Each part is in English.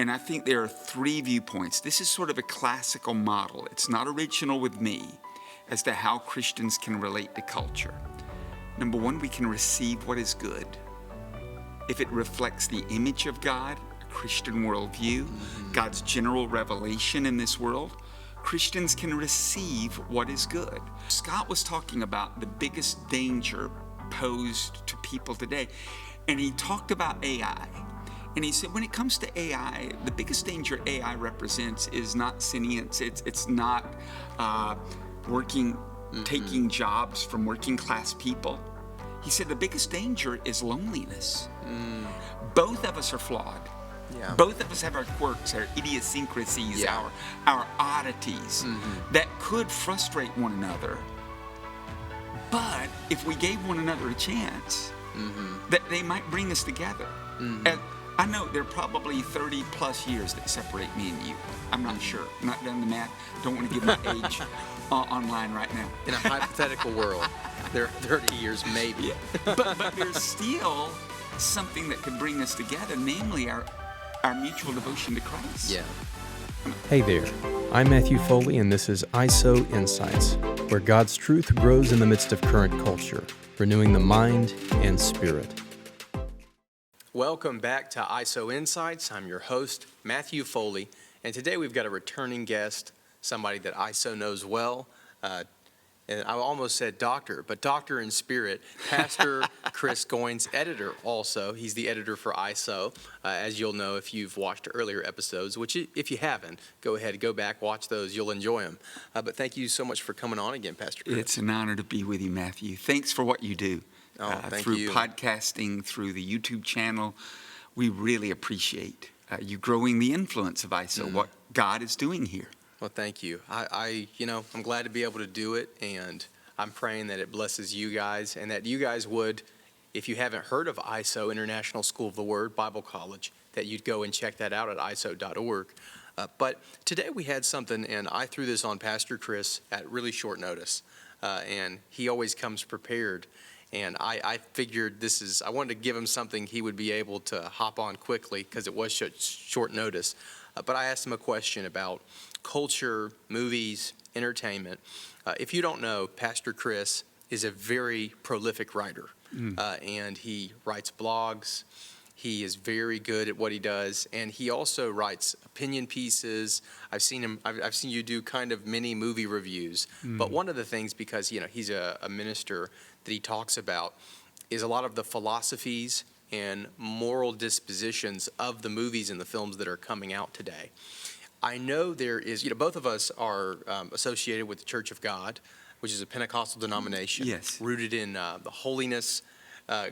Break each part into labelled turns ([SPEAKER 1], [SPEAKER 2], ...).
[SPEAKER 1] And I think there are three viewpoints. This is sort of a classical model. It's not original with me as to how Christians can relate to culture. Number one, we can receive what is good. If it reflects the image of God, a Christian worldview, God's general revelation in this world, Christians can receive what is good. Scott was talking about the biggest danger posed to people today, and he talked about AI. And he said, when it comes to AI, the biggest danger AI represents is not sentience. It's not taking jobs from working class people. He said the biggest danger is loneliness. Both of us are flawed. Yeah. Both of us have our quirks, our idiosyncrasies, our oddities that could frustrate one another. But if we gave one another a chance, that they might bring us together. And I know there are probably 30 plus years that separate me and you. I'm not sure. I'm not done the math. Don't want to give my age online right now.
[SPEAKER 2] In a hypothetical world, there are 30 years maybe.
[SPEAKER 1] But there's still something that could bring us together, namely our mutual devotion to Christ.
[SPEAKER 2] Yeah.
[SPEAKER 3] Hey there, I'm Matthew Foley, and this is ISOW Insights, where God's truth grows in the midst of current culture, renewing the mind and spirit.
[SPEAKER 2] Welcome back to ISOW Insights. I'm your host, Matthew Foley, and today we've got a returning guest, somebody that ISOW knows well, and I almost said doctor, but doctor in spirit, Pastor Chris Goins, editor also. He's the editor for ISOW, as you'll know if you've watched earlier episodes, which if you haven't, go ahead, go back, watch those. You'll enjoy them. But thank you so much for coming on again, Pastor Chris.
[SPEAKER 1] It's an honor to be with you, Matthew. Thanks for what you do.
[SPEAKER 2] Thank
[SPEAKER 1] through
[SPEAKER 2] you.
[SPEAKER 1] Podcasting, through the YouTube channel. We really appreciate you growing the influence of ISOW, what God is doing here.
[SPEAKER 2] Well, thank you. I'm glad to be able to do it, and I'm praying that it blesses you guys, and that you guys would, if you haven't heard of ISOW, International School of the Word Bible College, that you'd go and check that out at isow.org. But today we had something, and I threw this on Pastor Chris at really short notice, and he always comes prepared. And I figured I wanted to give him something he would be able to hop on quickly because it was short notice. But I asked him a question about culture, movies, entertainment. If you don't know, Pastor Chris is a very prolific writer, and he writes blogs. He is very good at what he does, and he also writes opinion pieces. I've seen you do kind of mini movie reviews. But one of the things, because he's a minister, that he talks about is a lot of the philosophies and moral dispositions of the movies and the films that are coming out today. I know there is, both of us are associated with the Church of God, which is a Pentecostal denomination, rooted in the holiness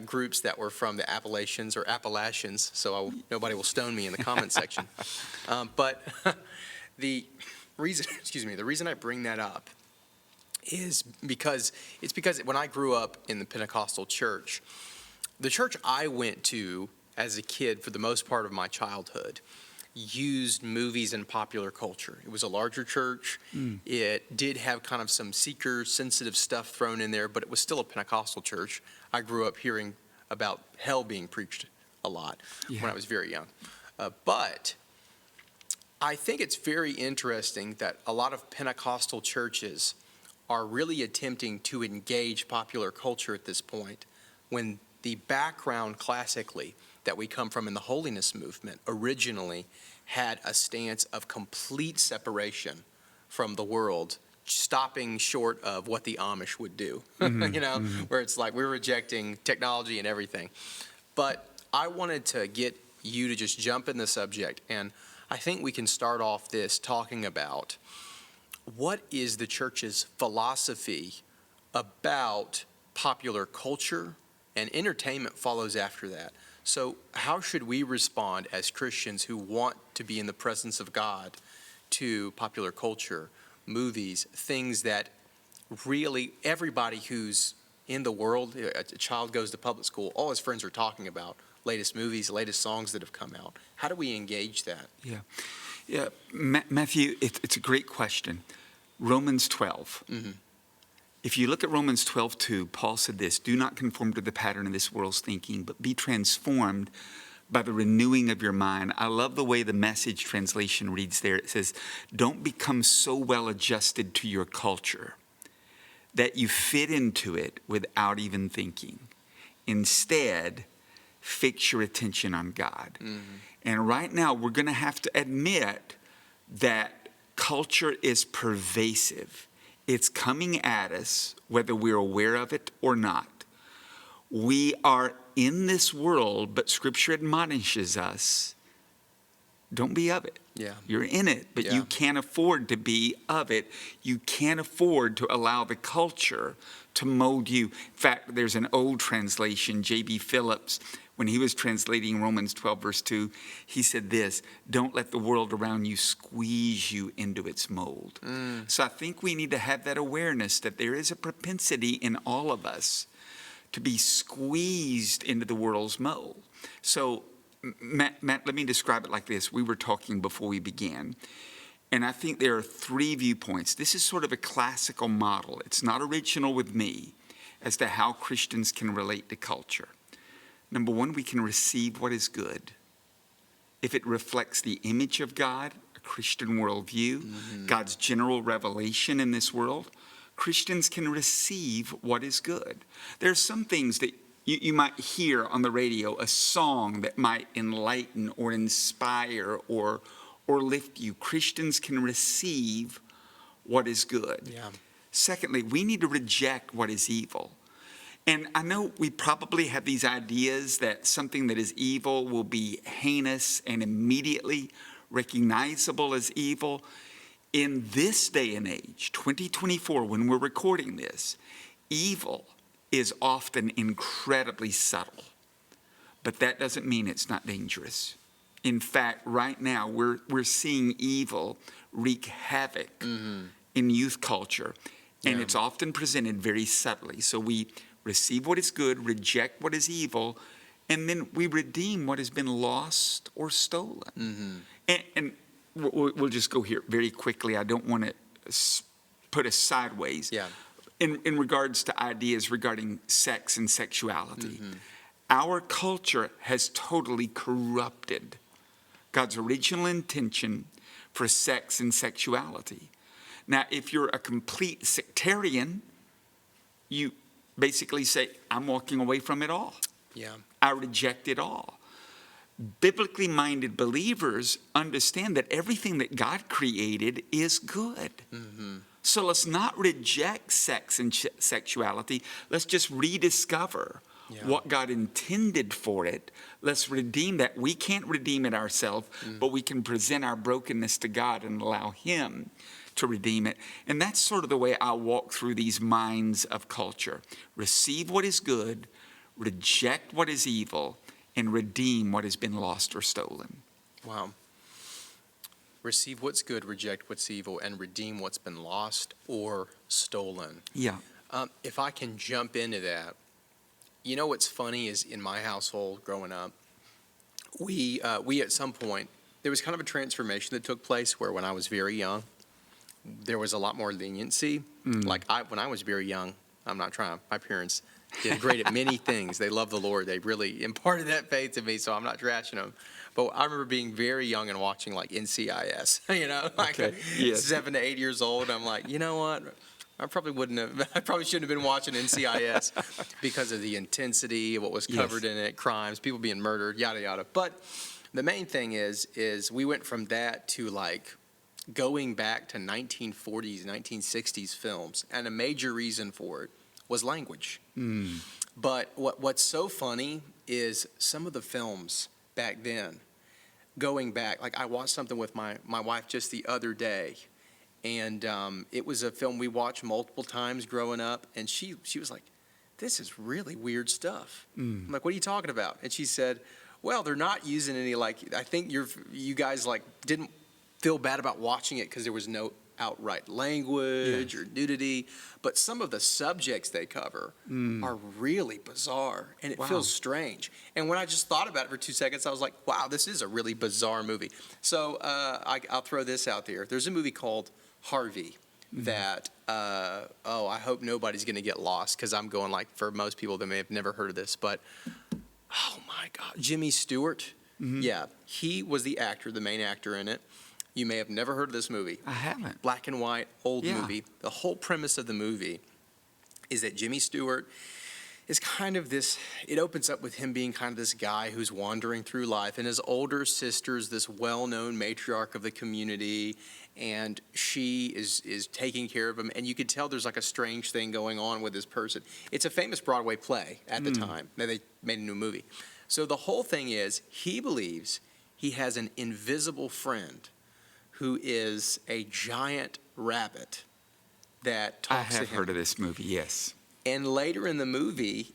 [SPEAKER 2] groups that were from the Appalachians, so nobody will stone me in the comment section. But the reason I bring that up is because when I grew up in the Pentecostal church, the church I went to as a kid for the most part of my childhood used movies and popular culture. It was a larger church. It did have kind of some seeker-sensitive stuff thrown in there, but it was still a Pentecostal church. I grew up hearing about hell being preached a lot when I was very young. But I think it's very interesting that a lot of Pentecostal churches are really attempting to engage popular culture at this point, when the background classically that we come from in the holiness movement originally had a stance of complete separation from the world, stopping short of what the Amish would do, where it's like we're rejecting technology and everything. But I wanted to get you to just jump in the subject, and I think we can start off this talking about what is the church's philosophy about popular culture, and entertainment follows after that. So how should we respond as Christians who want to be in the presence of God to popular culture, movies, things that really everybody who's in the world, a child goes to public school, all his friends are talking about latest movies, latest songs that have come out. How do we engage that?
[SPEAKER 1] Yeah, Matthew, it's a great question. Romans 12. If you look at Romans 12:2, Paul said this: "Do not conform to the pattern of this world's thinking, but be transformed by the renewing of your mind. I love the way the Message translation reads there. It says, don't become so well adjusted to your culture that you fit into it without even thinking. Instead, fix your attention on God. Mm-hmm. And right now, we're going to have to admit that culture is pervasive. It's coming at us, whether we're aware of it or not. We are in this world, but Scripture admonishes us, don't be of it.
[SPEAKER 2] Yeah.
[SPEAKER 1] You're in it, but you can't afford to be of it. You can't afford to allow the culture to mold you. In fact, there's an old translation, J.B. Phillips, when he was translating Romans 12, verse 2, he said this, don't let the world around you squeeze you into its mold. So I think we need to have that awareness that there is a propensity in all of us to be squeezed into the world's mold. So, Matt, let me describe it like this. We were talking before we began, and I think there are three viewpoints. This is sort of a classical model. It's not original with me as to how Christians can relate to culture. Number one, we can receive what is good. If it reflects the image of God, a Christian worldview, God's general revelation in this world, Christians can receive what is good. There are some things that you might hear on the radio, a song that might enlighten or inspire or lift you. Christians can receive what is good. Yeah. Secondly, we need to reject what is evil. And I know we probably have these ideas that something that is evil will be heinous and immediately recognizable as evil. In this day and age, 2024, when we're recording this, evil is often incredibly subtle. But that doesn't mean it's not dangerous. In fact, right now, we're seeing evil wreak havoc in youth culture. And it's often presented very subtly. So we receive what is good, reject what is evil, and then we redeem what has been lost or stolen. And we'll just go here very quickly. I don't want to put us sideways. Yeah. In regards to ideas regarding sex and sexuality, our culture has totally corrupted God's original intention for sex and sexuality. Now, if you're a complete sectarian, you basically say, I'm walking away from it all. Yeah. I reject it all. Biblically minded believers understand that everything that God created is good. So let's not reject sex and sexuality. Let's just rediscover what God intended for it. Let's redeem that. We can't redeem it ourselves, but we can present our brokenness to God and allow Him to redeem it. And that's sort of the way I walk through these minds of culture. Receive what is good, reject what is evil, and redeem what has been lost or stolen.
[SPEAKER 2] Wow. Receive what's good, reject what's evil, and redeem what's been lost or stolen.
[SPEAKER 1] Yeah.
[SPEAKER 2] If I can jump into that, you know what's funny is in my household growing up, we at some point, there was kind of a transformation that took place where when I was very young, there was a lot more leniency. Like when I was very young, I'm not trying, my parents did great at many things. They love the Lord. They really imparted that faith to me, so I'm not trashing them. But I remember being very young and watching like NCIS, like 7 to 8 years old. I'm like, you know what? I probably shouldn't have been watching NCIS because of the intensity of what was covered in it, crimes, people being murdered, yada, yada. But the main thing is we went from that to like going back to 1940s, 1960s films. And a major reason for it was language. But what's so funny is some of the films back then, going back, like I watched something with my wife just the other day, and it was a film we watched multiple times growing up, and she was like, this is really weird stuff. I'm like, what are you talking about? And she said, well, they're not using any, like, I think you guys like didn't feel bad about watching it because there was no outright language or nudity, but some of the subjects they cover are really bizarre, and it feels strange. And when I just thought about it for 2 seconds, I was like, wow, this is a really bizarre movie. So I'll throw this out there. There's a movie called Harvey that, I hope nobody's going to get lost because I'm going like, for most people that may have never heard of this, but oh my God, Jimmy Stewart.
[SPEAKER 1] Mm-hmm.
[SPEAKER 2] Yeah, he was the actor, the main actor in it. You may have never heard of this movie.
[SPEAKER 1] I haven't.
[SPEAKER 2] Black and white, old
[SPEAKER 1] Yeah.
[SPEAKER 2] movie. The whole premise of the movie is that Jimmy Stewart is kind of this, it opens up with him being kind of this guy who's wandering through life, and his older sister's this well-known matriarch of the community, and she is taking care of him, and you could tell there's like a strange thing going on with this person. It's a famous Broadway play at the time. Now they made a new movie. So the whole thing is, he believes he has an invisible friend who is a giant rabbit that talks to him.
[SPEAKER 1] I have heard of this movie, yes.
[SPEAKER 2] And later in the movie,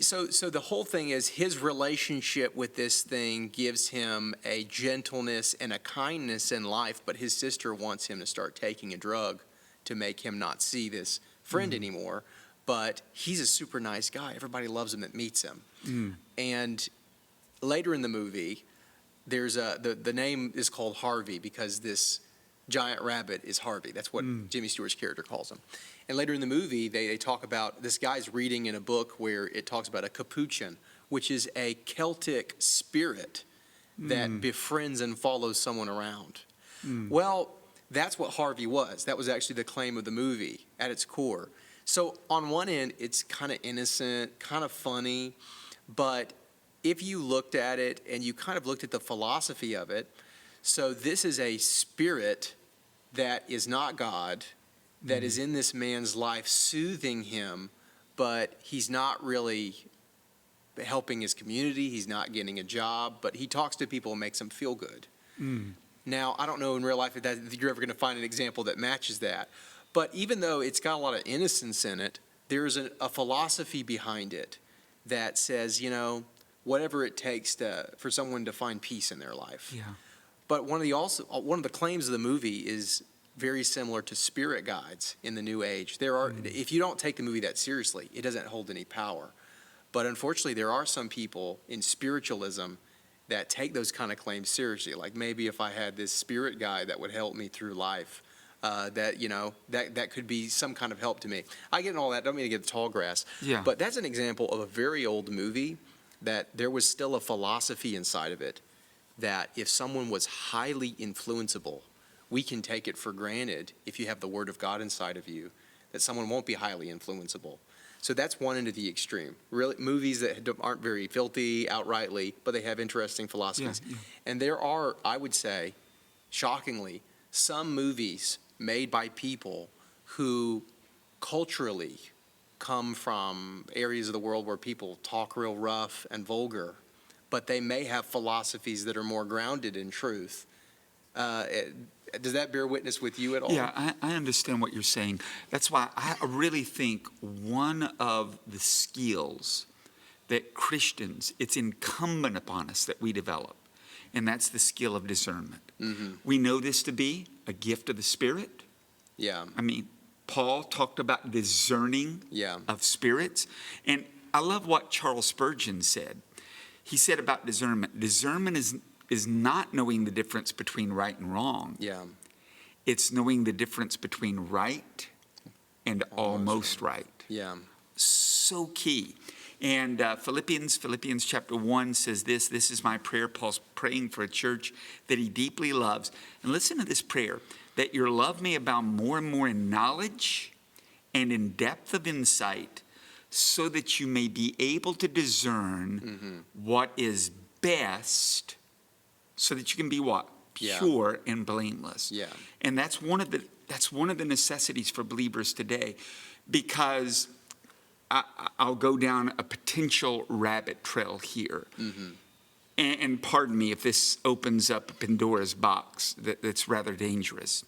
[SPEAKER 2] so the whole thing is his relationship with this thing gives him a gentleness and a kindness in life, but his sister wants him to start taking a drug to make him not see this friend anymore. But he's a super nice guy. Everybody loves him that meets him. And later in the movie, there's the name is called Harvey because this giant rabbit is Harvey. That's what Jimmy Stewart's character calls him. And later in the movie, they talk about, this guy's reading in a book where it talks about a capuchin, which is a Celtic spirit that befriends and follows someone around. Well, that's what Harvey was. That was actually the claim of the movie at its core. So on one end, it's kind of innocent, kind of funny, but if you looked at it and you kind of looked at the philosophy of it, so this is a spirit that is not God, that is in this man's life soothing him, but he's not really helping his community, he's not getting a job, but he talks to people and makes them feel good. Now, I don't know in real life if you're ever going to find an example that matches that, but even though it's got a lot of innocence in it, there's a philosophy behind it that says, you know, whatever it takes for someone to find peace in their life.
[SPEAKER 1] Yeah.
[SPEAKER 2] But one of the claims of the movie is very similar to spirit guides in the New Age. There are, if you don't take the movie that seriously, it doesn't hold any power. But unfortunately, there are some people in spiritualism that take those kind of claims seriously. Like maybe if I had this spirit guide that would help me through life, that could be some kind of help to me. I get in all that. I don't mean to get the tall grass.
[SPEAKER 1] Yeah.
[SPEAKER 2] But that's an example of a very old movie that there was still a philosophy inside of it that if someone was highly influenceable, we can take it for granted if you have the Word of God inside of you, that someone won't be highly influenceable. So that's one end of the extreme. Really, movies that aren't very filthy outrightly, but they have interesting philosophies.
[SPEAKER 1] Yeah.
[SPEAKER 2] And there are, I would say, shockingly, some movies made by people who culturally come from areas of the world where people talk real rough and vulgar, but they may have philosophies that are more grounded in truth. Does that bear witness with you at all?
[SPEAKER 1] Yeah, I understand what you're saying. That's why I really think one of the skills that Christians, it's incumbent upon us that we develop, and that's the skill of discernment. We know this to be a gift of the Spirit.
[SPEAKER 2] Yeah.
[SPEAKER 1] I mean, Paul talked about discerning of spirits. And I love what Charles Spurgeon said. He said about discernment, discernment is not knowing the difference between right and wrong.
[SPEAKER 2] Yeah.
[SPEAKER 1] It's knowing the difference between right and almost right.
[SPEAKER 2] Yeah.
[SPEAKER 1] So key. And Philippians chapter 1 says this is my prayer. Paul's praying for a church that he deeply loves. And listen to this prayer, that your love may abound more and more in knowledge and in depth of insight, so that you may be able to discern what is best, so that you can be what? Pure and blameless.
[SPEAKER 2] Yeah.
[SPEAKER 1] And that's one of the necessities for believers today, because I'll go down a potential rabbit trail here. And pardon me if this opens up Pandora's box that's rather dangerous.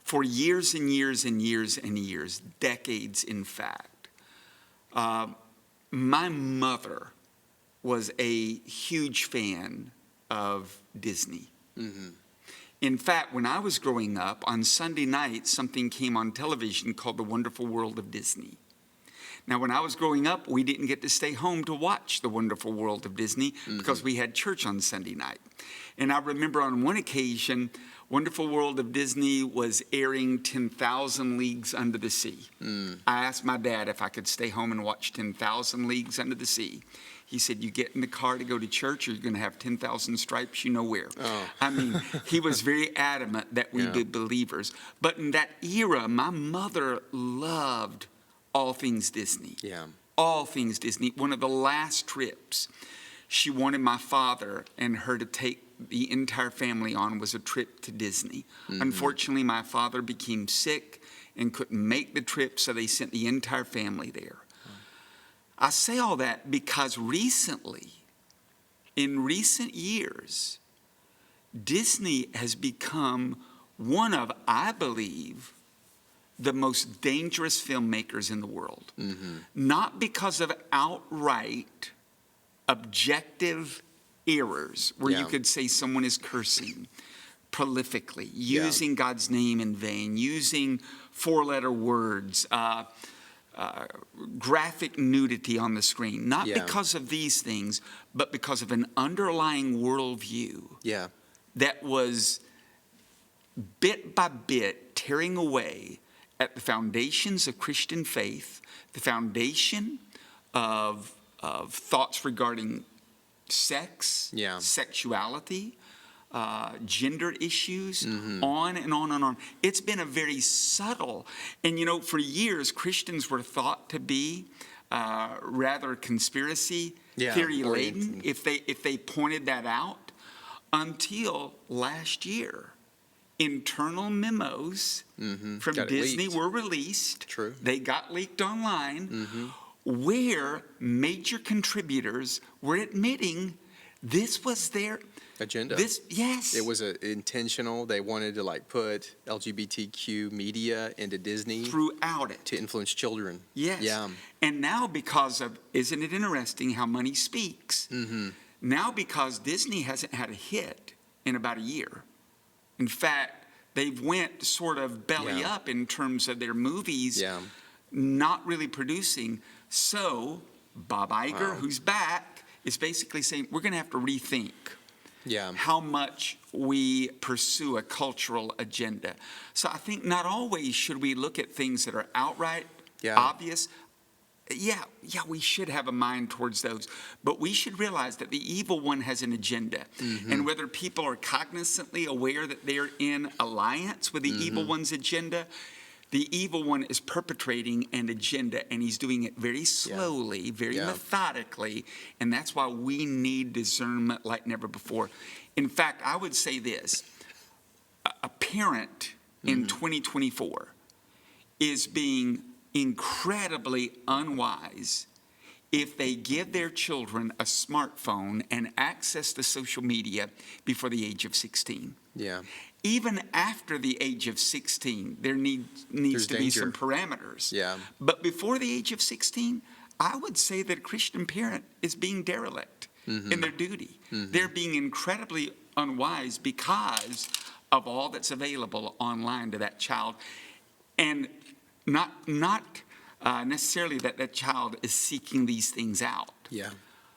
[SPEAKER 1] For years and years and years and years, decades in fact, my mother was a huge fan of Disney. In fact, when I was growing up, on Sunday night, something came on television called The Wonderful World of Disney. Now, when I was growing up, we didn't get to stay home to watch The Wonderful World of Disney because we had church on Sunday night. And I remember on one occasion, Wonderful World of Disney was airing 10,000 Leagues Under the Sea. I asked my dad if I could stay home and watch 10,000 Leagues Under the Sea. He said, you get in the car to go to church, or you're going to have 10,000 stripes you know where. Oh. I mean, he was very adamant that we be believers. But in that era, my mother loved all things Disney.
[SPEAKER 2] Yeah.
[SPEAKER 1] All things Disney. One of the last trips she wanted my father and her to take the entire family on was a trip to Disney. Unfortunately, my father became sick and couldn't make the trip, so they sent the entire family there. I say all that because recently, in recent years, Disney has become one of, I believe, the most dangerous filmmakers in the world. Not because of outright objective errors where you could say someone is cursing prolifically, using God's name in vain, using four-letter words, graphic nudity on the screen. Not because of these things, but because of an underlying worldview that was bit by bit tearing away at the foundations of Christian faith, the foundation of thoughts regarding sex, sexuality, gender issues, on and on and on. It's been a very subtle, and for years Christians were thought to be rather conspiracy theory laden if they pointed that out, until last year. Internal memos from Disney were released.
[SPEAKER 2] True.
[SPEAKER 1] They got leaked online, where major contributors were admitting this was their
[SPEAKER 2] agenda. It was intentional. They wanted to put LGBTQ media into Disney
[SPEAKER 1] throughout it
[SPEAKER 2] to influence children.
[SPEAKER 1] Yes. Yeah. And now, because of, isn't it interesting how money speaks? Now, because Disney hasn't had a hit in about a year. In fact, they've went sort of belly up in terms of their movies, not really producing. So Bob Iger, who's back, is basically saying we're going to have to rethink how much we pursue a cultural agenda. So I think not always should we look at things that are outright obvious. Yeah, we should have a mind towards those. But we should realize that the evil one has an agenda. And whether people are cognizantly aware that they're in alliance with the evil one's agenda, the evil one is perpetrating an agenda, and he's doing it very slowly, very methodically, and that's why we need discernment like never before. In fact, I would say this. A parent in 2024 is being incredibly unwise if they give their children a smartphone and access to social media before the age of 16. Even after the age of 16, there needs to be some parameters. But before the age of 16, I would say that a Christian parent is being derelict in their duty. They're being incredibly unwise because of all that's available online to that child. And not necessarily that child is seeking these things out.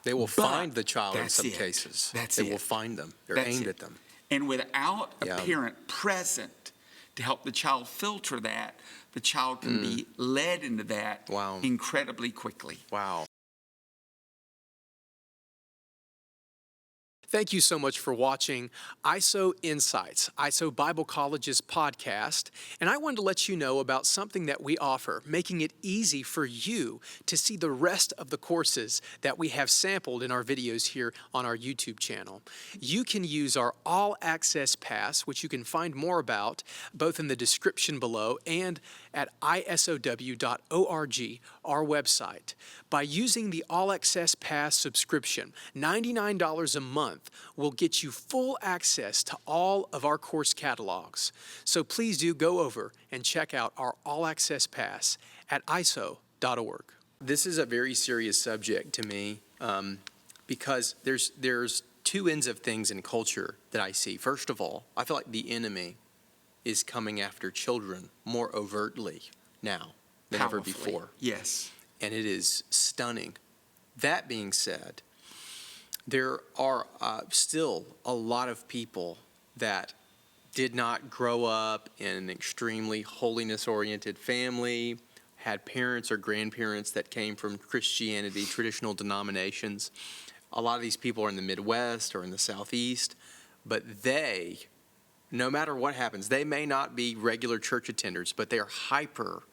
[SPEAKER 2] They will find the child in some cases. They will find them. They're aimed at them.
[SPEAKER 1] And without a parent present to help the child filter that, the child can be led into that incredibly quickly.
[SPEAKER 3] Thank you so much for watching ISOW Insights, ISOW Bible College's podcast. And I wanted to let you know about something that we offer, making it easy for you to see the rest of the courses that we have sampled in our videos here on our YouTube channel. You can use our All Access Pass, which you can find more about both in the description below and at isow.org, our website. By using the All Access Pass subscription, $99 a month will get you full access to all of our course catalogs. So please do go over and check out our All Access Pass at isow.org.
[SPEAKER 2] This is a very serious subject to me because there's two ends of things in culture that I see. First of all, I feel like the enemy is coming after children more overtly now than ever before.
[SPEAKER 1] Yes.
[SPEAKER 2] and it is stunning. That being said, there are still a lot of people that did not grow up in an extremely holiness-oriented family, had parents or grandparents that came from Christianity, traditional denominations. A lot of these people are in the Midwest or in the Southeast, but they, no matter what happens, they may not be regular church attenders, but they are hyper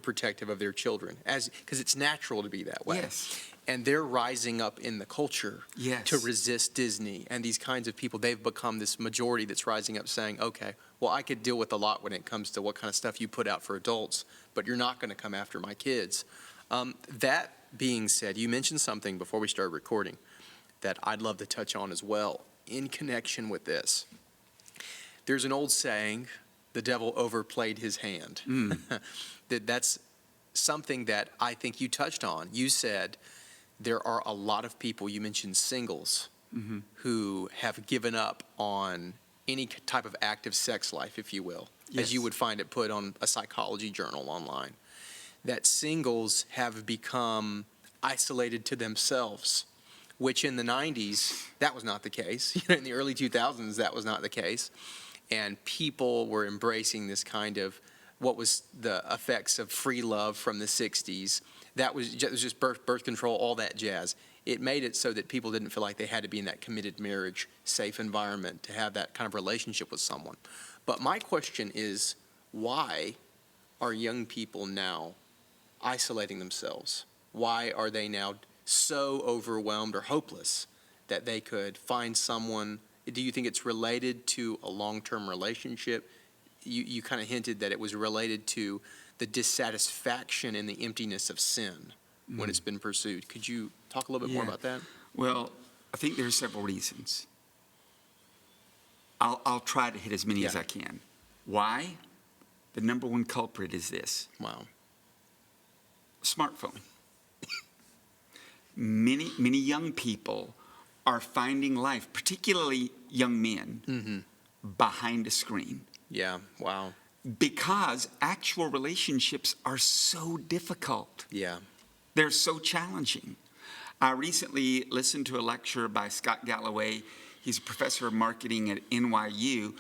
[SPEAKER 2] protective of their children, because it's natural to be that way.
[SPEAKER 1] Yes.
[SPEAKER 2] And they're rising up in the culture
[SPEAKER 1] Yes.
[SPEAKER 2] to resist Disney and these kinds of people. They've become this majority that's rising up saying, okay, well, I could deal with a lot when it comes to what kind of stuff you put out for adults, but you're not going to come after my kids. That being said, you mentioned something before we started recording that I'd love to touch on as well in connection with this. There's an old saying, the devil overplayed his hand. That's something that I think you touched on. You said there are a lot of people, you mentioned singles, who have given up on any type of active sex life, if you will,
[SPEAKER 1] Yes.
[SPEAKER 2] as you would find it put on a psychology journal online. That singles have become isolated to themselves, which in the 90s, that was not the case. In the early 2000s, that was not the case. And people were embracing this kind of what was the effects of free love from the 60s. That was just birth control, all that jazz. It made it so that people didn't feel like they had to be in that committed marriage, safe environment to have that kind of relationship with someone. But my question is, why are young people now isolating themselves? Why are they now so overwhelmed or hopeless that they could find someone? Do you think it's related to a long-term relationship? You kind of hinted that it was related to the dissatisfaction and the emptiness of sin when it's been pursued. Could you talk a little bit more about that?
[SPEAKER 1] Well, I think there are several reasons. I'll try to hit as many as I can. Why? The number one culprit is this.
[SPEAKER 2] Wow.
[SPEAKER 1] Smartphone. Many young people are finding life, particularly young men, behind a screen.
[SPEAKER 2] Yeah, wow.
[SPEAKER 1] Because actual relationships are so difficult.
[SPEAKER 2] Yeah.
[SPEAKER 1] They're so challenging. I recently listened to a lecture by Scott Galloway. He's a professor of marketing at NYU,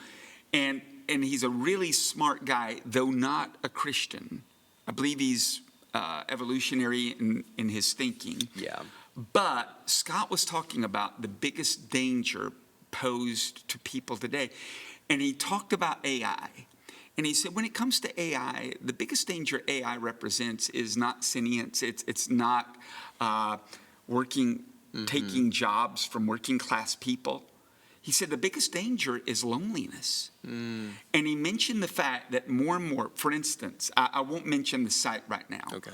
[SPEAKER 1] and he's a really smart guy, though not a Christian. I believe he's evolutionary in his thinking.
[SPEAKER 2] Yeah.
[SPEAKER 1] But Scott was talking about the biggest danger posed to people today. And he talked about AI. And he said, when it comes to AI, the biggest danger AI represents is not sentience. It's not taking jobs from working class people. He said the biggest danger is loneliness. And he mentioned the fact that more and more, for instance, I won't mention the site right now.
[SPEAKER 2] Okay.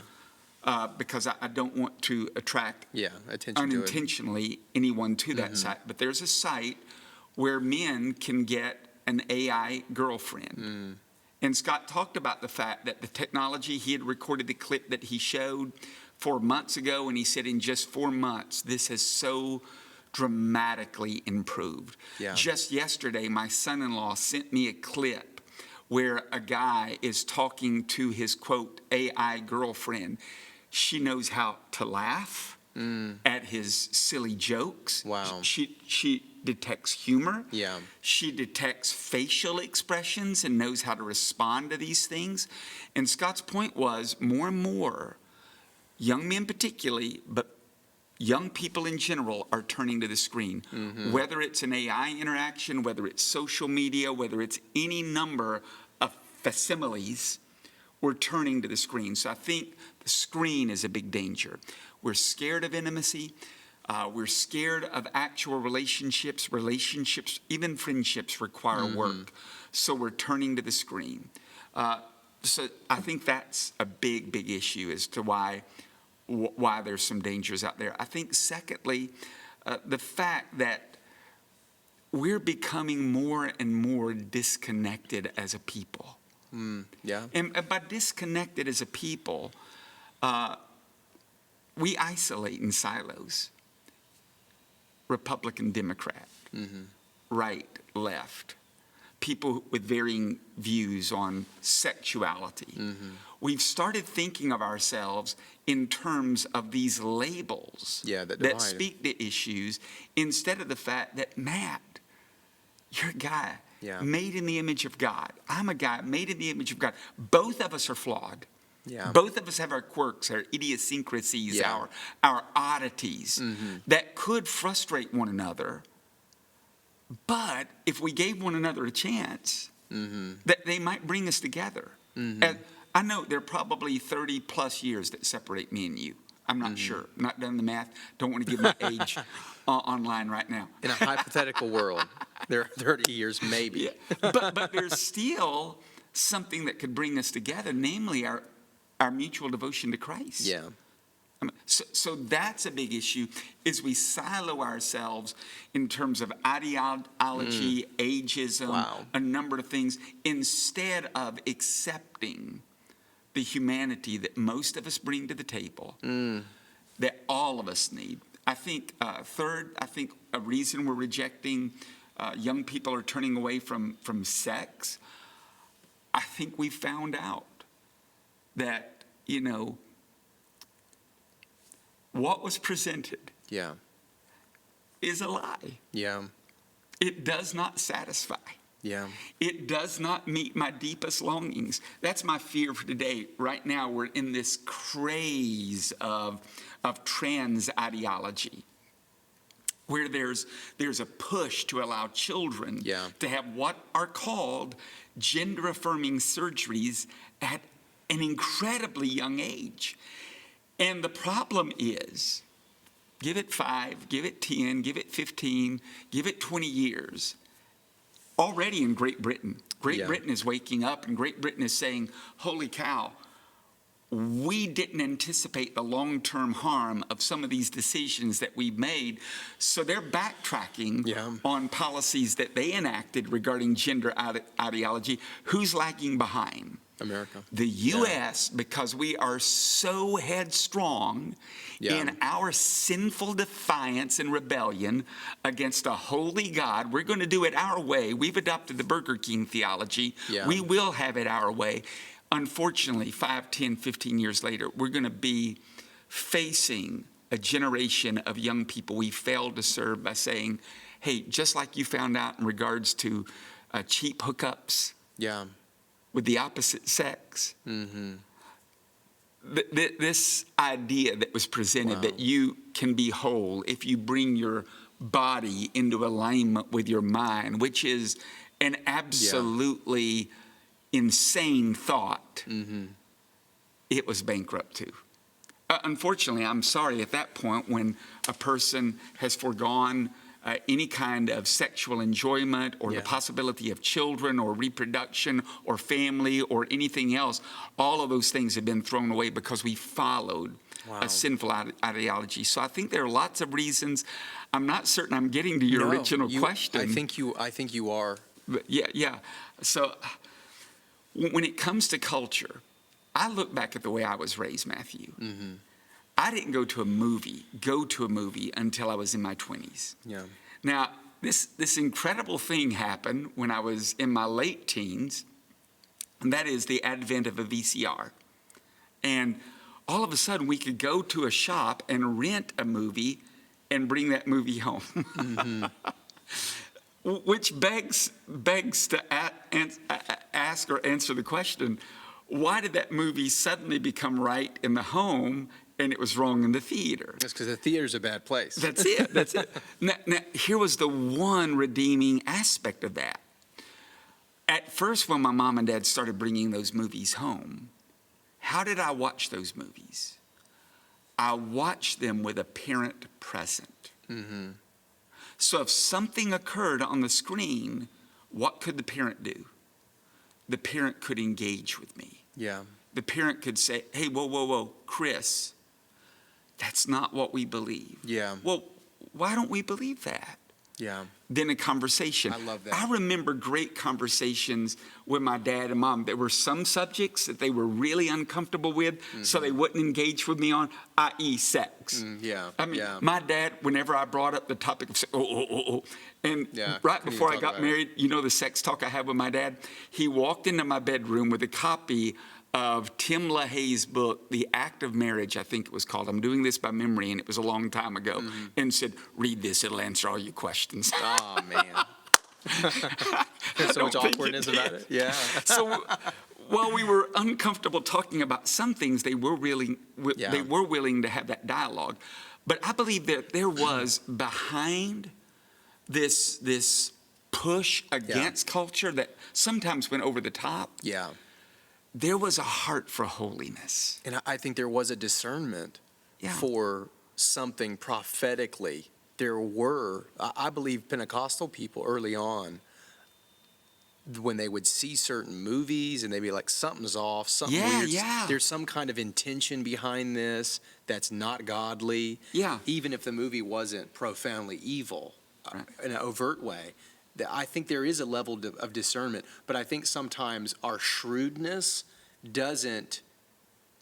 [SPEAKER 1] Because I don't want to attract
[SPEAKER 2] attention to it.
[SPEAKER 1] unintentionally anyone to that site. But there's a site where men can get an AI girlfriend. And Scott talked about the fact that the technology, he had recorded the clip that he showed 4 months ago, and he said in just 4 months, this has so dramatically improved.
[SPEAKER 2] Yeah.
[SPEAKER 1] Just yesterday, my son-in-law sent me a clip where a guy is talking to his, quote, AI girlfriend. She knows how to laugh at his silly jokes.
[SPEAKER 2] Wow.
[SPEAKER 1] She detects humor.
[SPEAKER 2] Yeah.
[SPEAKER 1] She detects facial expressions and knows how to respond to these things. And Scott's point was more and more, young men particularly, but young people in general are turning to the screen. Whether it's an AI interaction, whether it's social media, whether it's any number of facsimiles, we're turning to the screen. So I think the screen is a big danger. We're scared of intimacy. We're scared of actual relationships. Relationships, even friendships, require work. So we're turning to the screen. So I think that's a big, big issue as to why there's some dangers out there. I think, secondly, the fact that we're becoming more and more disconnected as a people.
[SPEAKER 2] Yeah.
[SPEAKER 1] And by disconnected as a people, we isolate in silos. Republican, Democrat, right, left. people with varying views on sexuality. We've started thinking of ourselves in terms of these labels
[SPEAKER 2] that
[SPEAKER 1] speak to issues, instead of the fact that, Matt, you're a guy made in the image of God. I'm a guy made in the image of God. Both of us are flawed. Both of us have our quirks, our idiosyncrasies, our oddities that could frustrate one another. But if we gave one another a chance, that they might bring us together. And I know there are probably 30 plus years that separate me and you. I'm not sure. I'm not done the math. Don't want to give my age online right now.
[SPEAKER 2] In a hypothetical world, there are 30 years maybe.
[SPEAKER 1] But there's still something that could bring us together, namely our mutual devotion to Christ. So that's a big issue, is we silo ourselves in terms of ideology, ageism, a number of things, instead of accepting the humanity that most of us bring to the table, that all of us need. I think, third, a reason we're rejecting, young people are turning away from sex, I think we found out that, what was presented is a lie. It does not satisfy. It does not meet my deepest longings. That's my fear for today. Right now, we're in this craze of trans ideology, where there's a push to allow children to have what are called gender-affirming surgeries at an incredibly young age. And the problem is, give it 5, give it 10, give it 15, give it 20 years. Already in Great Britain, Britain is waking up, and Great Britain is saying, holy cow, we didn't anticipate the long-term harm of some of these decisions that we've made. So they're backtracking on policies that they enacted regarding gender ideology. Who's lagging behind?
[SPEAKER 2] America.
[SPEAKER 1] The U.S., because we are so headstrong in our sinful defiance and rebellion against a holy God. We're going to do it our way. We've adopted the Burger King theology. We will have it our way. Unfortunately, 5, 10, 15 years later, we're going to be facing a generation of young people we failed to serve by saying, hey, just like you found out in regards to cheap hookups with the opposite sex, this idea that was presented that you can be whole if you bring your body into alignment with your mind, which is an absolutely insane thought, it was bankrupt too. Unfortunately, I'm sorry, at that point when a person has foregone any kind of sexual enjoyment or the possibility of children or reproduction or family or anything else, all of those things have been thrown away because we followed a sinful ideology. So I think there are lots of reasons. I'm not certain I'm getting to your original question.
[SPEAKER 2] I think you are.
[SPEAKER 1] But so when it comes to culture, I look back at the way I was raised, Matthew. I didn't go to a movie until I was in my 20s. Now, this incredible thing happened when I was in my late teens, and that is the advent of a VCR. And all of a sudden, we could go to a shop and rent a movie and bring that movie home. Which begs to ask or answer the question, why did that movie suddenly become right in the home and it was wrong in the theater?
[SPEAKER 2] That's because the theater's a bad place.
[SPEAKER 1] That's it. Now, here was the one redeeming aspect of that. At first, when my mom and dad started bringing those movies home, how did I watch those movies? I watched them with a parent present. So if something occurred on the screen, what could the parent do? The parent could engage with me. The parent could say, hey, whoa, Chris, that's not what we believe. Well, why don't we believe that? than a conversation.
[SPEAKER 2] I love that.
[SPEAKER 1] I remember great conversations with my dad and mom. There were some subjects that they were really uncomfortable with, so they wouldn't engage with me on, i.e. sex.
[SPEAKER 2] Yeah.
[SPEAKER 1] I mean,
[SPEAKER 2] yeah.
[SPEAKER 1] my dad, whenever I brought up the topic of sex, and
[SPEAKER 2] Yeah,
[SPEAKER 1] right
[SPEAKER 2] can you
[SPEAKER 1] before I
[SPEAKER 2] talk
[SPEAKER 1] got
[SPEAKER 2] about
[SPEAKER 1] married, you know the sex talk I had with my dad? He walked into my bedroom with a copy of Tim LaHaye's book, The Act of Marriage, I think it was called. I'm doing this by memory, and it was a long time ago, and said, read this, it'll answer all your questions.
[SPEAKER 2] Oh, man. There's so much
[SPEAKER 1] don't think
[SPEAKER 2] awkwardness
[SPEAKER 1] it
[SPEAKER 2] about
[SPEAKER 1] did.
[SPEAKER 2] it. Yeah.
[SPEAKER 1] So while we were uncomfortable talking about some things, they were willing to have that dialogue. But I believe that there was behind this push against culture that sometimes went over the top,
[SPEAKER 2] Yeah.
[SPEAKER 1] there was a heart for holiness.
[SPEAKER 2] And I think there was a discernment for something prophetically. There were, I believe, Pentecostal people early on, when they would see certain movies and they'd be like, something's off, something weird. There's some kind of intention behind this that's not godly.
[SPEAKER 1] Yeah.
[SPEAKER 2] Even if the movie wasn't profoundly evil in an overt way. I think there is a level of discernment, but I think sometimes our shrewdness doesn't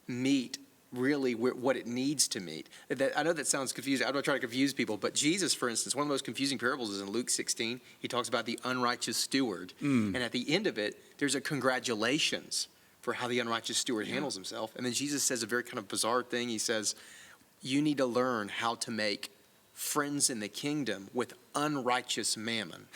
[SPEAKER 2] meet really what it needs to meet. I know that sounds confusing. I'm not trying to confuse people, but Jesus, for instance, one of the most confusing parables is in Luke 16. He talks about the unrighteous steward, and at the end of it, there's a congratulations for how the unrighteous steward handles himself. And then Jesus says a very kind of bizarre thing. He says, you need to learn how to make friends in the kingdom with unrighteous mammon.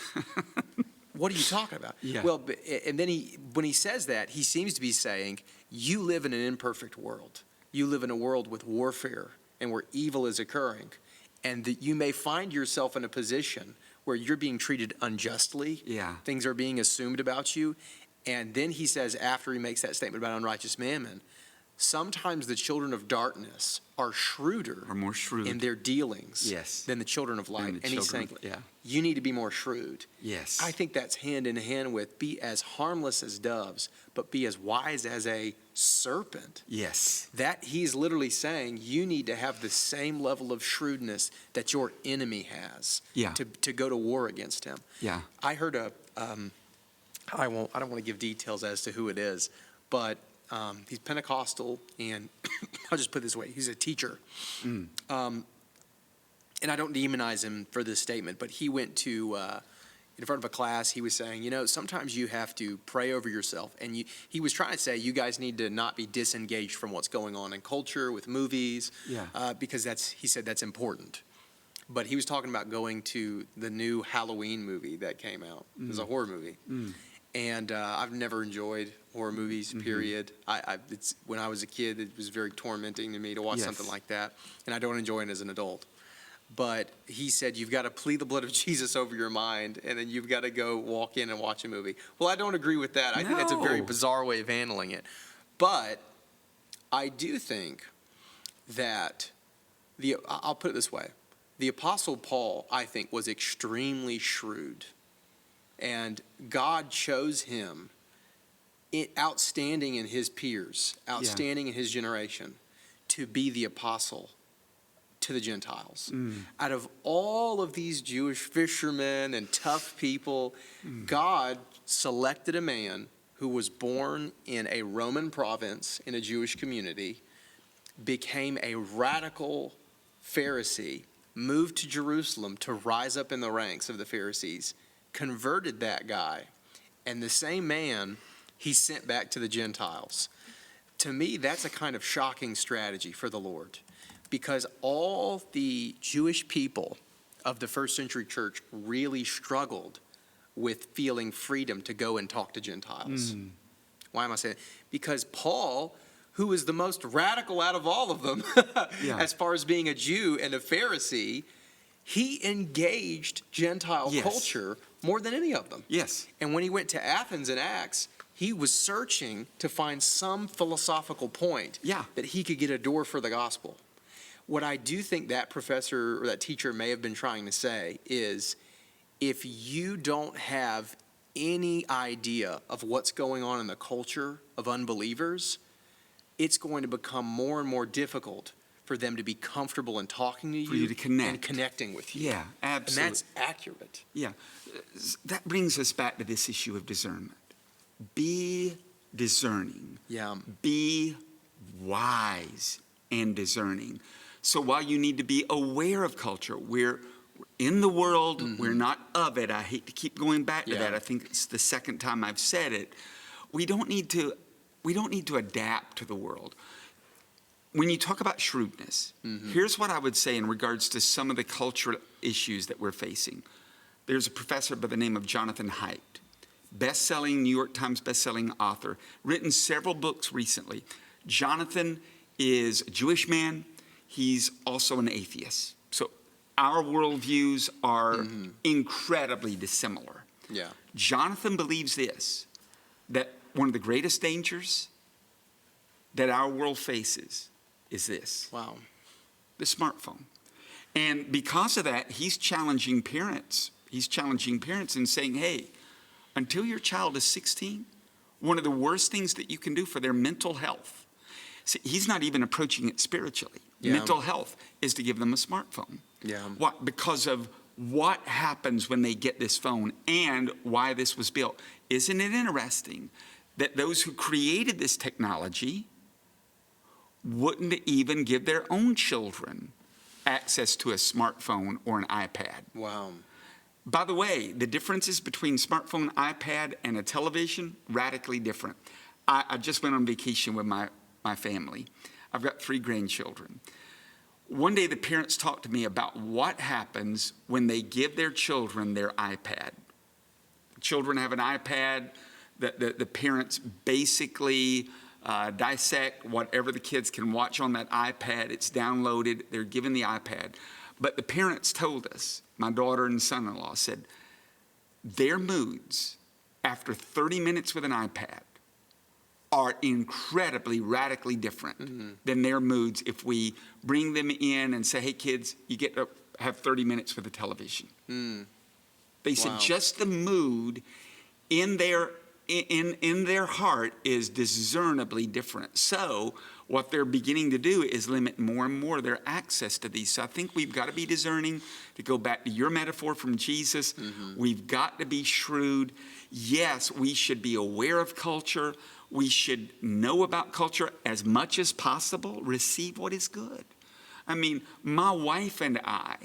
[SPEAKER 2] What are you talking about?
[SPEAKER 1] Yeah.
[SPEAKER 2] Well, and then when he says that, he seems to be saying, you live in an imperfect world. You live in a world with warfare and where evil is occurring. And that you may find yourself in a position where you're being treated unjustly.
[SPEAKER 1] Yeah.
[SPEAKER 2] Things are being assumed about you. And then he says, after he makes that statement about unrighteous mammon, sometimes the children of darkness are shrewder
[SPEAKER 1] Or more shrewd.
[SPEAKER 2] in their dealings than the children of light. And he's saying, you need to be more shrewd.
[SPEAKER 1] Yes.
[SPEAKER 2] I think that's hand in hand with be as harmless as doves, but be as wise as a serpent.
[SPEAKER 1] Yes.
[SPEAKER 2] That he's literally saying you need to have the same level of shrewdness that your enemy has to go to war against him.
[SPEAKER 1] Yeah.
[SPEAKER 2] I heard I don't want to give details as to who it is, but he's Pentecostal, and I'll just put it this way. He's a teacher. And I don't demonize him for this statement, but he went to, in front of a class, he was saying, sometimes you have to pray over yourself. And he was trying to say, you guys need to not be disengaged from what's going on in culture with movies, because he said that's important. But he was talking about going to the new Halloween movie that came out. It was a horror movie. And I've never enjoyed horror movies, period. When I was a kid, it was very tormenting to me to watch something like that. And I don't enjoy it as an adult. But he said, you've got to plead the blood of Jesus over your mind, and then you've got to go walk in and watch a movie. Well, I don't agree with that. I think that's a very bizarre way of handling it. But I do think that, I'll put it this way. The Apostle Paul, I think, was extremely shrewd. And God chose him outstanding in his peers, outstanding in his generation, to be the apostle to the Gentiles. Out of all of these Jewish fishermen and tough people, God selected a man who was born in a Roman province in a Jewish community, became a radical Pharisee, moved to Jerusalem to rise up in the ranks of the Pharisees, converted that guy, and the same man he sent back to the Gentiles. To me, that's a kind of shocking strategy for the Lord, because all the Jewish people of the first century church really struggled with feeling freedom to go and talk to Gentiles. Why am I saying that? Because Paul, who is the most radical out of all of them, as far as being a Jew and a Pharisee, he engaged Gentile culture more than any of them. And when he went to Athens in Acts, he was searching to find some philosophical point that he could get a door for the gospel. What I do think that professor or that teacher may have been trying to say is, if you don't have any idea of what's going on in the culture of unbelievers, it's going to become more and more difficult for them to be comfortable in talking to you,
[SPEAKER 1] For you to connect.
[SPEAKER 2] and connecting with you.
[SPEAKER 1] Yeah, absolutely.
[SPEAKER 2] And that's accurate.
[SPEAKER 1] Yeah. That brings us back to this issue of discernment. Be discerning.
[SPEAKER 2] Yeah.
[SPEAKER 1] Be wise and discerning. So while you need to be aware of culture, we're in the world, we're not of it. I hate to keep going back to that. I think it's the second time I've said it. We don't need to adapt to the world. When you talk about shrewdness, here's what I would say in regards to some of the cultural issues that we're facing. There's a professor by the name of Jonathan Haidt, best-selling, New York Times best-selling author, written several books recently. Jonathan is a Jewish man. He's also an atheist. So our worldviews are incredibly dissimilar.
[SPEAKER 2] Yeah.
[SPEAKER 1] Jonathan believes this, that one of the greatest dangers that our world faces is this.
[SPEAKER 2] Wow.
[SPEAKER 1] The smartphone. And because of that, he's challenging parents. He's challenging parents and saying, hey, until your child is 16, one of the worst things that you can do for their mental health, see, he's not even approaching it spiritually.
[SPEAKER 2] Yeah.
[SPEAKER 1] Mental health is to give them a smartphone.
[SPEAKER 2] Yeah.
[SPEAKER 1] Why? Because of what happens when they get this phone and why this was built. Isn't it interesting that those who created this technology wouldn't even give their own children access to a smartphone or an iPad?
[SPEAKER 2] Wow.
[SPEAKER 1] By the way, the differences between smartphone, iPad, and a television, radically different. I just went on vacation with my family. I've got 3 grandchildren. One day the parents talked to me about what happens when they give their children their iPad. Children have an iPad. The parents basically dissect whatever the kids can watch on that iPad. It's downloaded. They're given the iPad. But the parents told us, my daughter and son-in-law said, their moods after 30 minutes with an iPad are incredibly, radically different than their moods if we bring them in and say, hey, kids, you get to have 30 minutes with the television. They said just the mood in their heart is discernibly different. So what they're beginning to do is limit more and more their access to these. So I think we've got to be discerning. To go back to your metaphor from Jesus, we've got to be shrewd. Yes, we should be aware of culture. We should know about culture as much as possible. Receive what is good. I mean, my wife and I,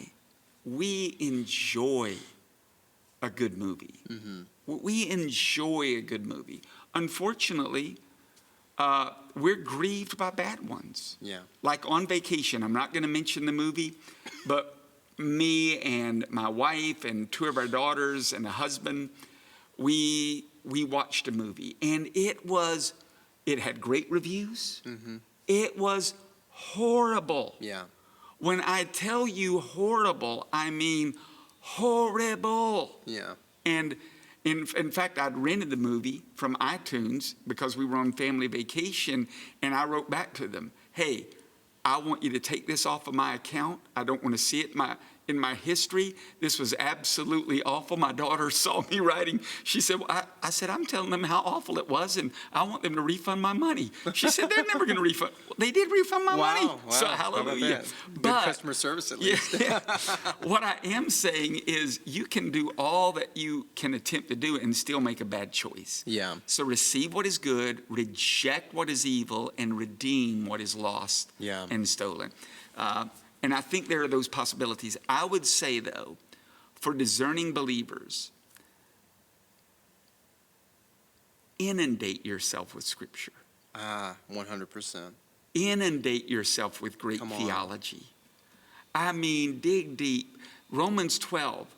[SPEAKER 1] we enjoy a good movie. We enjoy a good movie. Unfortunately, we're grieved by bad ones.
[SPEAKER 2] Yeah.
[SPEAKER 1] Like On Vacation, I'm not going to mention the movie, but me and my wife and 2 of our daughters and a husband, we watched a movie, and it had great reviews. It was horrible.
[SPEAKER 2] Yeah.
[SPEAKER 1] When I tell you horrible, I mean horrible.
[SPEAKER 2] Yeah.
[SPEAKER 1] And in fact, I'd rented the movie from iTunes because we were on family vacation, and I wrote back to them, hey, I want you to take this off of my account. I don't want to see it in my history. This was absolutely awful. My daughter saw me writing. She said, well, I said, I'm telling them how awful it was, and I want them to refund my money. She said, they're never going to refund. Well, they did refund my money.
[SPEAKER 2] Wow.
[SPEAKER 1] So hallelujah.
[SPEAKER 2] Good customer service at least.
[SPEAKER 1] Yeah. What I am saying is you can do all that you can attempt to do and still make a bad choice.
[SPEAKER 2] Yeah.
[SPEAKER 1] So receive what is good, reject what is evil, and redeem what is lost and stolen. And I think there are those possibilities. I would say, though, for discerning believers, inundate yourself with Scripture.
[SPEAKER 2] 100%.
[SPEAKER 1] Inundate yourself with great theology. I mean, dig deep. Romans 12,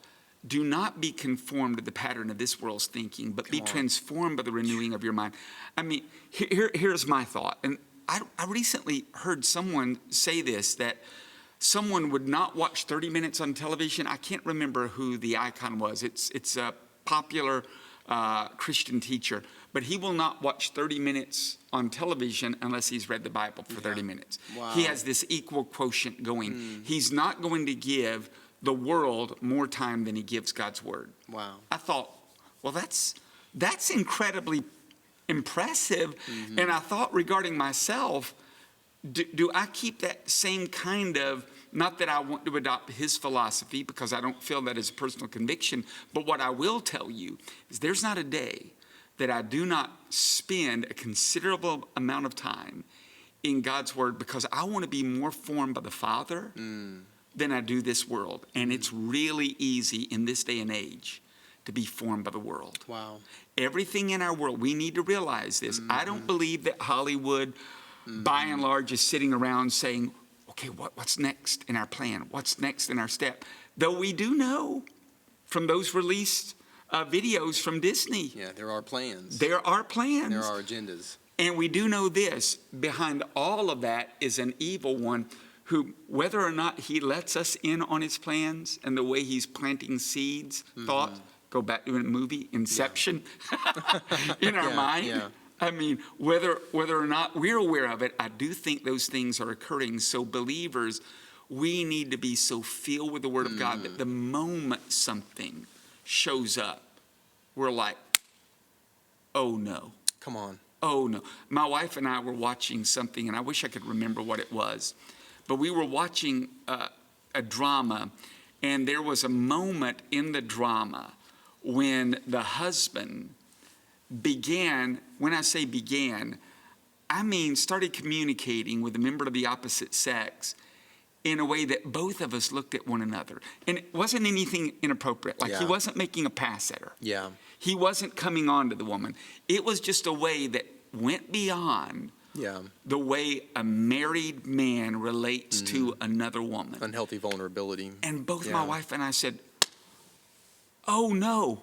[SPEAKER 1] do not be conformed to the pattern of this world's thinking, but be transformed by the renewing of your mind. I mean, here's my thought. And I recently heard someone say this, that someone would not watch 30 minutes on television. I can't remember who the icon was. It's a popular Christian teacher, but he will not watch 30 minutes on television unless he's read the Bible for 30 minutes.
[SPEAKER 2] Wow.
[SPEAKER 1] He has this equal quotient going. He's not going to give the world more time than he gives God's word.
[SPEAKER 2] Wow.
[SPEAKER 1] I thought, well, that's incredibly impressive. And I thought regarding myself, Do I keep that same kind of, not that I want to adopt his philosophy because I don't feel that is a personal conviction, but what I will tell you is there's not a day that I do not spend a considerable amount of time in God's word because I want to be more formed by the Father than I do this world. And it's really easy in this day and age to be formed by the world.
[SPEAKER 2] Wow.
[SPEAKER 1] Everything in our world, we need to realize this. I don't believe that Hollywood, by and large, is sitting around saying, okay, what's next in our plan? What's next in our step? Though we do know from those released videos from Disney.
[SPEAKER 2] Yeah, there are plans.
[SPEAKER 1] There are plans.
[SPEAKER 2] There are agendas.
[SPEAKER 1] And we do know this, behind all of that is an evil one who, whether or not he lets us in on his plans and the way he's planting seeds, thought, go back to a movie, Inception, in our mind.
[SPEAKER 2] Yeah.
[SPEAKER 1] I mean, whether or not we're aware of it, I do think those things are occurring. So believers, we need to be so filled with the Word of God that the moment something shows up, we're like, oh no.
[SPEAKER 2] Come on.
[SPEAKER 1] Oh no. My wife and I were watching something, and I wish I could remember what it was, but we were watching a drama, and there was a moment in the drama when the husband began, when I say began, I mean started communicating with a member of the opposite sex in a way that both of us looked at one another. And it wasn't anything inappropriate. Like he wasn't making a pass at her.
[SPEAKER 2] Yeah.
[SPEAKER 1] He wasn't coming on to the woman. It was just a way that went beyond the way a married man relates to another woman.
[SPEAKER 2] Unhealthy vulnerability.
[SPEAKER 1] And both my wife and I said, oh no.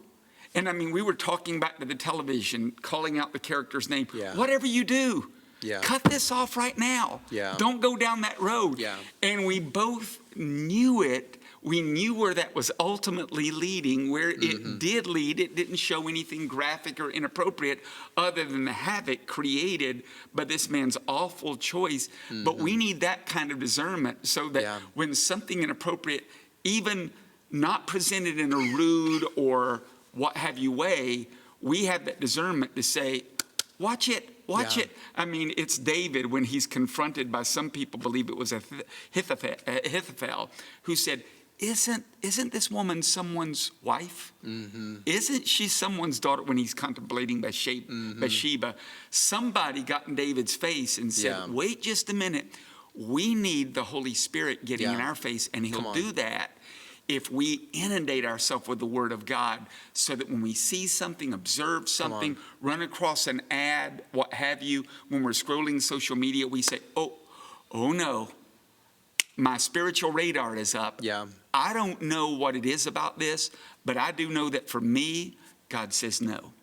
[SPEAKER 1] And I mean, we were talking back to the television, calling out the character's name.
[SPEAKER 2] Yeah.
[SPEAKER 1] Whatever you do,
[SPEAKER 2] Yeah.
[SPEAKER 1] cut this off right now.
[SPEAKER 2] Yeah.
[SPEAKER 1] Don't go down that road.
[SPEAKER 2] Yeah.
[SPEAKER 1] And we both knew it. We knew where that was ultimately leading, where it did lead. It didn't show anything graphic or inappropriate other than the havoc created by this man's awful choice. But we need that kind of discernment so that when something inappropriate, even not presented in a rude or what have you way, we have that discernment to say, watch it. Watch it. I mean, it's David when he's confronted by, some people believe it was Ahithophel, who said, isn't this woman someone's wife? Isn't she someone's daughter? When he's contemplating Bathsheba, somebody got in David's face and said, wait just a minute. We need the Holy Spirit getting in our face, and he'll do that if we inundate ourselves with the Word of God, so that when we see something, observe something, run across an ad, what have you, when we're scrolling social media, we say, oh no, my spiritual radar is up.
[SPEAKER 2] Yeah.
[SPEAKER 1] I don't know what it is about this, but I do know that for me, God says no.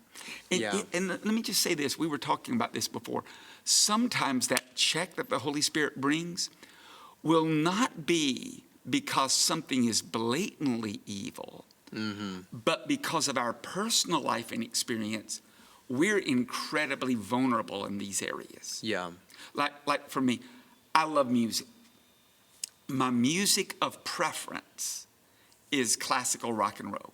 [SPEAKER 1] And let me just say this. We were talking about this before. Sometimes that check that the Holy Spirit brings will not be because something is blatantly evil, but because of our personal life and experience, we're incredibly vulnerable in these areas.
[SPEAKER 2] Yeah.
[SPEAKER 1] Like for me, I love music. My music of preference is classical rock and roll.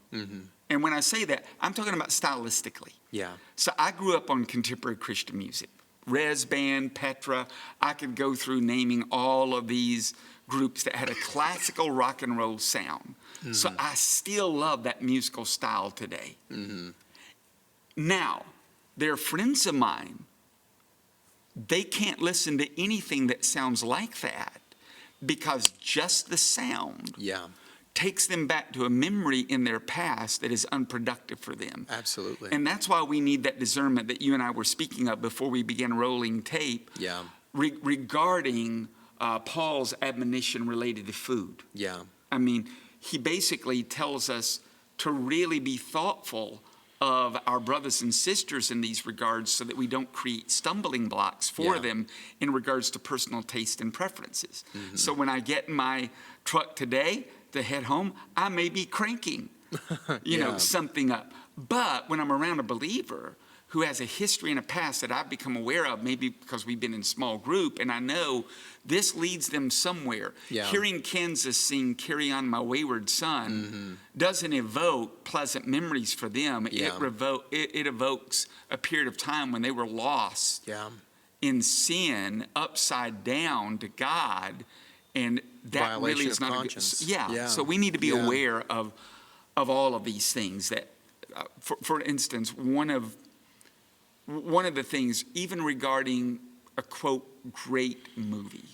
[SPEAKER 1] And when I say that, I'm talking about stylistically.
[SPEAKER 2] Yeah.
[SPEAKER 1] So I grew up on contemporary Christian music. Res Band, Petra, I could go through naming all of these groups that had a classical rock and roll sound. So I still love that musical style today. Now, there are friends of mine, they can't listen to anything that sounds like that because just the sound takes them back to a memory in their past that is unproductive for them.
[SPEAKER 2] Absolutely.
[SPEAKER 1] And that's why we need that discernment that you and I were speaking of before we began rolling tape regarding Paul's admonition related to food.
[SPEAKER 2] Yeah.
[SPEAKER 1] I mean, he basically tells us to really be thoughtful of our brothers and sisters in these regards so that we don't create stumbling blocks for them in regards to personal taste and preferences. So when I get in my truck today to head home, I may be cranking, you know, something up. But when I'm around a believer who has a history and a past that I've become aware of, maybe because we've been in small group, and I know this leads them somewhere. Hearing Kansas sing "Carry On My Wayward Son" doesn't evoke pleasant memories for them. It evokes a period of time when they were lost in sin upside down to God, and that
[SPEAKER 2] Violation
[SPEAKER 1] really is
[SPEAKER 2] of
[SPEAKER 1] not
[SPEAKER 2] conscience.
[SPEAKER 1] a good. Yeah.
[SPEAKER 2] Yeah.
[SPEAKER 1] So we need to be
[SPEAKER 2] Yeah.
[SPEAKER 1] aware of all of these things. That, for instance, one of the things, even regarding a quote great movie,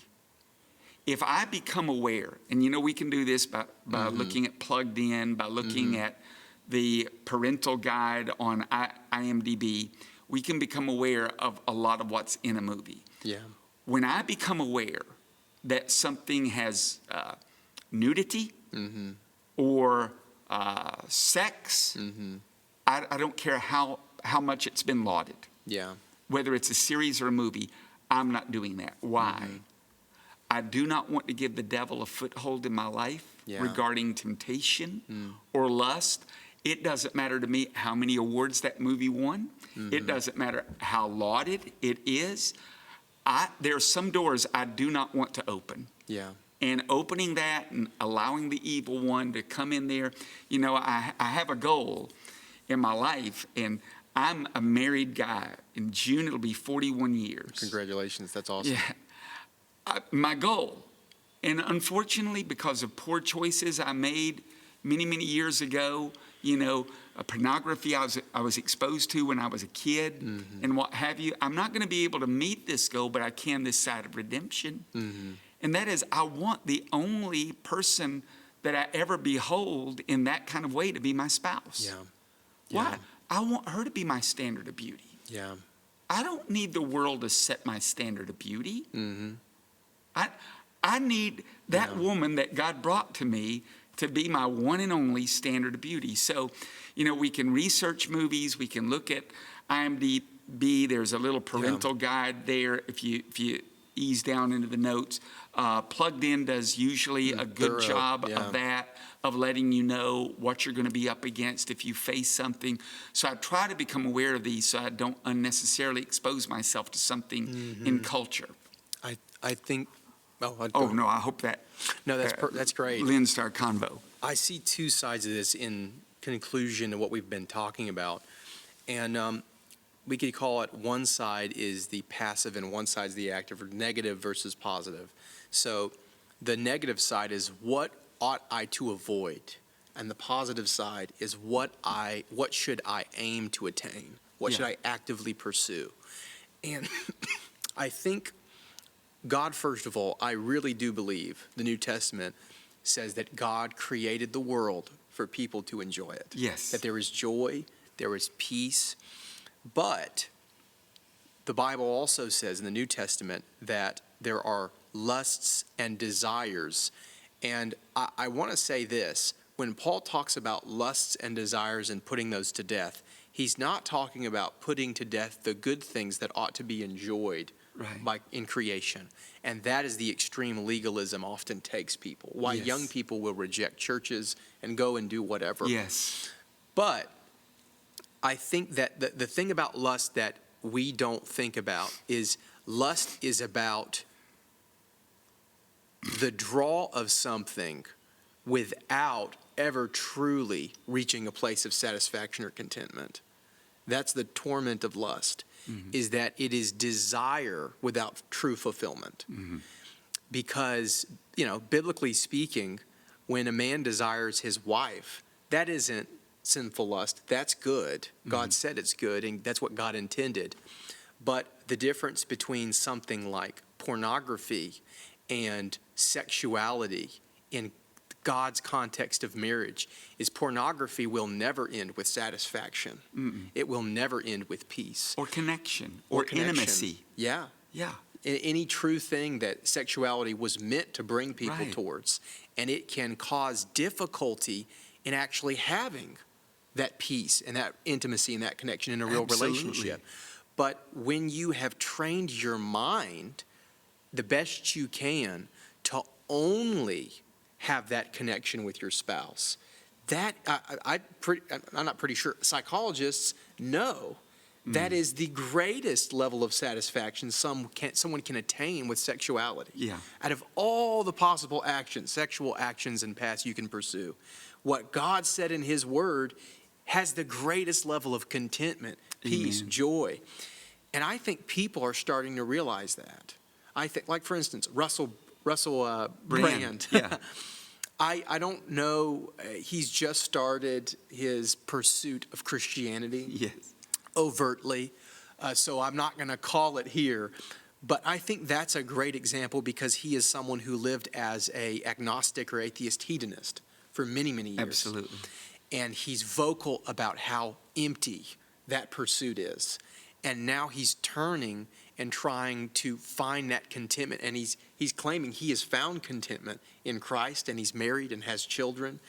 [SPEAKER 1] if I become aware, and we can do this by looking at Plugged In, by looking at the parental guide on IMDb, we can become aware of a lot of what's in a movie.
[SPEAKER 2] Yeah.
[SPEAKER 1] When I become aware that something has nudity or sex, I don't care how much it's been lauded.
[SPEAKER 2] Yeah.
[SPEAKER 1] Whether it's a series or a movie, I'm not doing that. Why? I do not want to give the devil a foothold in my life regarding temptation or lust. It doesn't matter to me how many awards that movie won. It doesn't matter how lauded it is. There are some doors I do not want to open.
[SPEAKER 2] Yeah.
[SPEAKER 1] And opening that and allowing the evil one to come in there, I have a goal in my life, and I'm a married guy. In June, it'll be 41 years.
[SPEAKER 2] Congratulations. That's awesome.
[SPEAKER 1] Yeah. My goal, and unfortunately, because of poor choices I made many, many years ago, pornography I was exposed to when I was a kid and what have you, I'm not going to be able to meet this goal, but I can this side of redemption. And that is, I want the only person that I ever behold in that kind of way to be my spouse.
[SPEAKER 2] Yeah.
[SPEAKER 1] Why? I want her to be my standard of beauty.
[SPEAKER 2] Yeah.
[SPEAKER 1] I don't need the world to set my standard of beauty. I need that woman that God brought to me to be my one and only standard of beauty. So, we can research movies. We can look at IMDb. There's a little parental guide there if you ease down into the notes. Plugged In does usually a good job of that, of letting you know what you're going to be up against if you face something. So I try to become aware of these so I don't unnecessarily expose myself to something in culture.
[SPEAKER 2] I think.
[SPEAKER 1] Oh, no, I hope that.
[SPEAKER 2] No, that's great.
[SPEAKER 1] Lends to our convo.
[SPEAKER 2] I see two sides of this in conclusion of what we've been talking about. And we could call it, one side is the passive and one side is the active, or negative versus positive. So the negative side is what ought I to avoid? And the positive side is what should I aim to attain? What should I actively pursue? And I think God, first of all, I really do believe the New Testament says that God created the world for people to enjoy it.
[SPEAKER 1] Yes.
[SPEAKER 2] That there is joy, there is peace. But the Bible also says in the New Testament that there are lusts and desires. And I want to say this. When Paul talks about lusts and desires and putting those to death, he's not talking about putting to death the good things that ought to be enjoyed in creation. And that is the extreme legalism often takes people. Why young people will reject churches and go and do whatever.
[SPEAKER 1] Yes.
[SPEAKER 2] But I think that the thing about lust that we don't think about is lust is about the draw of something without ever truly reaching a place of satisfaction or contentment. That's the torment of lust. Is that it is desire without true fulfillment. Because, biblically speaking, when a man desires his wife, that isn't sinful lust. That's good. God said it's good, and that's what God intended. But the difference between something like pornography and sexuality in God's context of marriage is pornography will never end with satisfaction. It will never end with peace.
[SPEAKER 1] Or connection. Or intimacy.
[SPEAKER 2] Yeah.
[SPEAKER 1] Yeah.
[SPEAKER 2] Any true thing that sexuality was meant to bring people towards. And it can cause difficulty in actually having that peace and that intimacy and that connection in a real relationship. But when you have trained your mind the best you can to only have that connection with your spouse, that I'm not pretty sure. Psychologists know that is the greatest level of satisfaction someone can attain with sexuality.
[SPEAKER 1] Yeah.
[SPEAKER 2] Out of all the possible actions, sexual actions and paths you can pursue, what God said in His Word has the greatest level of contentment, peace, joy.
[SPEAKER 3] And I think people are starting to realize that. I think, like for instance, Russell Brand.
[SPEAKER 1] Yeah.
[SPEAKER 3] I don't know. He's just started his pursuit of Christianity
[SPEAKER 1] Yes.
[SPEAKER 3] overtly, so I'm not going to call it here. But I think that's a great example because he is someone who lived as a agnostic or atheist hedonist for many, many years.
[SPEAKER 1] Absolutely.
[SPEAKER 3] And he's vocal about how empty that pursuit is. And now he's turning and trying to find that contentment. And he's claiming he has found contentment in Christ, and he's married and has children.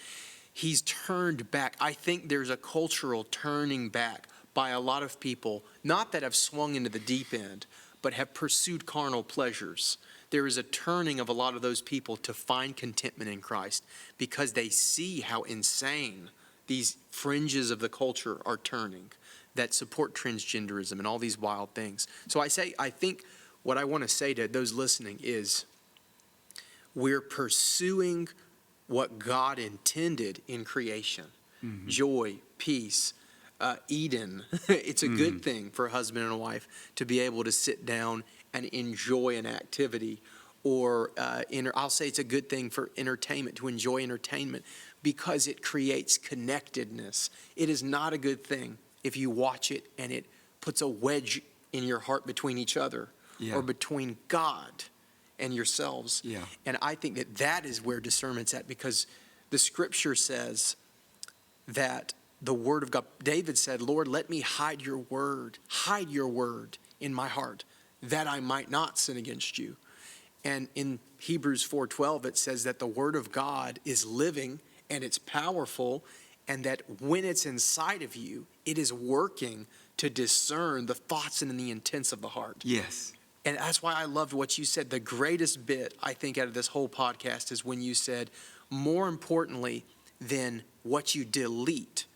[SPEAKER 3] He's turned back. I think there's a cultural turning back by a lot of people, not that have swung into the deep end, but have pursued carnal pleasures. There is a turning of a lot of those people to find contentment in Christ because they see how insane these fringes of the culture are turning that support transgenderism and all these wild things. So I think what I want to say to those listening is we're pursuing what God intended in creation. Mm-hmm. Joy, peace, Eden. It's a good thing for a husband and a wife to be able to sit down and enjoy an activity, or I'll say it's a good thing for entertainment, to enjoy entertainment, because it creates connectedness. It is not a good thing if you watch it and it puts a wedge in your heart between each other, or between God and yourselves. Yeah. And I think that is where discernment's at, because the scripture says that the word of God, David said, Lord, let me hide your word in my heart, that I might not sin against you. And in Hebrews 4:12, it says that the word of God is living and it's powerful, and that when it's inside of you, it is working to discern the thoughts and the intents of the heart.
[SPEAKER 1] Yes.
[SPEAKER 3] And that's why I loved what you said. The greatest bit, I think, out of this whole podcast is when you said, more importantly than what you delete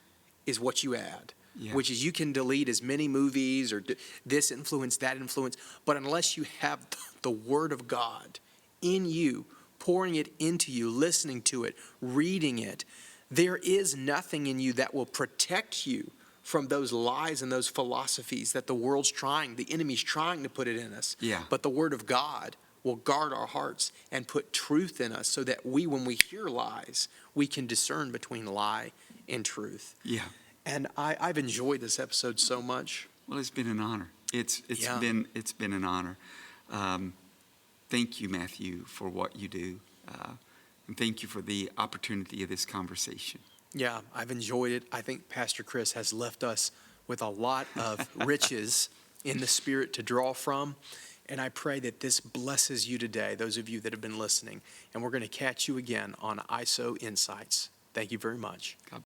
[SPEAKER 3] is what you add. Yeah. Which is, you can delete as many movies or this influence, that influence, but unless you have the Word of God in you, pouring it into you, listening to it, reading it, there is nothing in you that will protect you from those lies and those philosophies that the enemy's trying to put it in us. Yeah. But the Word of God will guard our hearts and put truth in us, so that when we hear lies, we can discern between lie and truth. Yeah. And I've enjoyed this episode so much.
[SPEAKER 1] Well, it's been an honor. It's been an honor. Thank you, Matthew, for what you do. And thank you for the opportunity of this conversation.
[SPEAKER 3] Yeah, I've enjoyed it. I think Pastor Chris has left us with a lot of riches in the Spirit to draw from. And I pray that this blesses you today, those of you that have been listening. And we're going to catch you again on ISOW Insights. Thank you very much. God